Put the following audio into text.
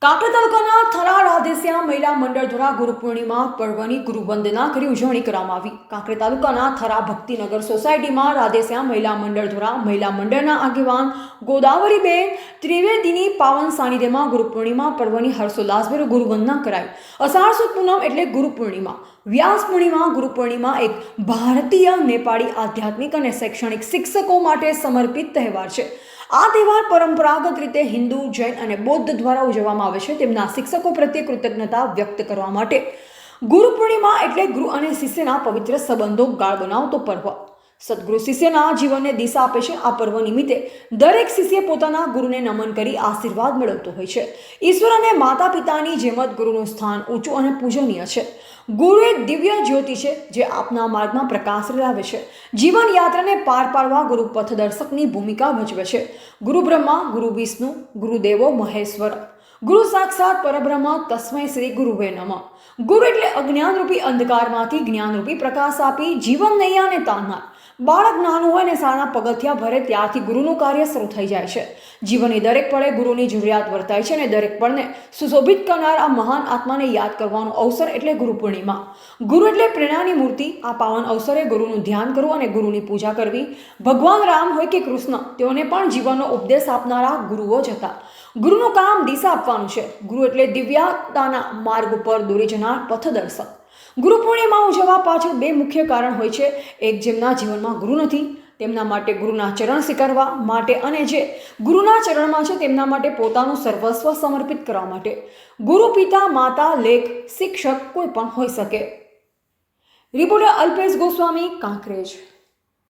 કાંકરેજ તાલુકાના થરા રાધેશ્યામ મહિલા મંડળ દ્વારા ગુરુ પૂર્ણિમા પર્વની ગુરુવંદના કરી ઉજવણી કરવામાં આવી। કાંકરેજ તાલુકાના થરા ભક્તિનગર સોસાયટીમાં રાધેશ્યામ મહિલા મંડળ દ્વારા મહિલા મંડળના આગેવાન ગોદાવરીબેન ત્રિવેદીની પાવન સાનિધ્યમાં ગુરુ પૂર્ણિમા પર્વની હર્ષોલ્લાસભેર ગુરુવંદના કરાઈ। અષાઢ સુદ પૂનમ એટલે ગુરુ પૂર્ણિમા, વ્યાસ પૂર્ણિમા, ગુરુ પૂર્ણિમા એક ભારતીય, નેપાળી આધ્યાત્મિક અને શૈક્ષણિક શિક્ષકો માટે સમર્પિત તહેવાર છે। આ તહેવાર પરંપરાગત રીતે હિન્દુ, જૈન અને બૌદ્ધ દ્વારા ઉજવવામાં આવે છે। તેમના શિક્ષકો પ્રત્યે કૃતજ્ઞતા વ્યક્ત કરવા માટે ગુરુ પૂર્ણિમા એટલે ગુરુ અને શિષ્યના પવિત્ર સંબંધો ગાઢ બનાવતો પર્વ। સદગુરુ શિષ્યના જીવનને દિશા આપે છે। આ પર્વ નિમિત્તે દરેક શિષ્ય પોતાના ગુરુને નમન કરી આશીર્વાદ મેળવતો હોય છે। ઈશ્વર અને માતા પિતાની જેમ જ ગુરુનું સ્થાન ઊંચું અને પૂજનીય છે। ગુરુ એક દિવ્ય જ્યોતિ છે જે આપના માર્ગમાં પ્રકાશ લાવે છે। જીવન યાત્રાને પાર પાડવા ગુરુ પથદર્શકની ભૂમિકા ભજવે છે। ગુરુ બ્રહ્મા, ગુરુ વિષ્ણુ, ગુરુદેવો મહેશ્વર, ગુરુ સાક્ષાત પરબ્રહ્મ, તસ્મૈ શ્રી ગુરુવે નમઃ। ગુરુ એટલે અજ્ઞાનરૂપી અંધકારમાંથી જ્ઞાનરૂપી પ્રકાશ આપી જીવન નૈયાને તારનાર। બાળક નાનું હોય ને શાળાના પગથિયા ભરે ત્યારથી ગુરુનું કાર્ય શરૂ થઈ જાય છે। જીવનની દરેક પળે ગુરુની જરૂરિયાત વર્તાય છે અને દરેક પળને સુશોભિત કરનાર આ મહાન આત્માને યાદ કરવાનો અવસર એટલે ગુરુ પૂર્ણિમા। ગુરુ એટલે પ્રેરણાની મૂર્તિ। આ પાવન અવસરે ગુરુનું ધ્યાન કરવું અને ગુરુની પૂજા કરવી। ભગવાન રામ હોય કે કૃષ્ણ, તેઓને પણ જીવનનો ઉપદેશ આપનારા ગુરુઓ જ હતા। ગુરુનું કામ દિશા આપવાનું છે। ગુરુ એટલે દિવ્યતાના માર્ગ ઉપર દોરી જનાર પથદર્શક। ગુરુ પૂર્ણિમા ઉજવવા પાછળ બે મુખ્ય કારણ હોય છે। એક, જેમના જીવનમાં ગુરુ નથી તેમના માટે ગુરુના ચરણ સ્વીકારવા માટે, અને જે ગુરુના ચરણમાં છે તેમના માટે પોતાનું સર્વસ્વ સમર્પિત કરવા માટે। ગુરુ પિતા, માતા, લેખ, શિક્ષક કોઈ પણ હોઈ શકે। રિપોર્ટર અલ્પેશ ગોસ્વામી, કાંકરેજ।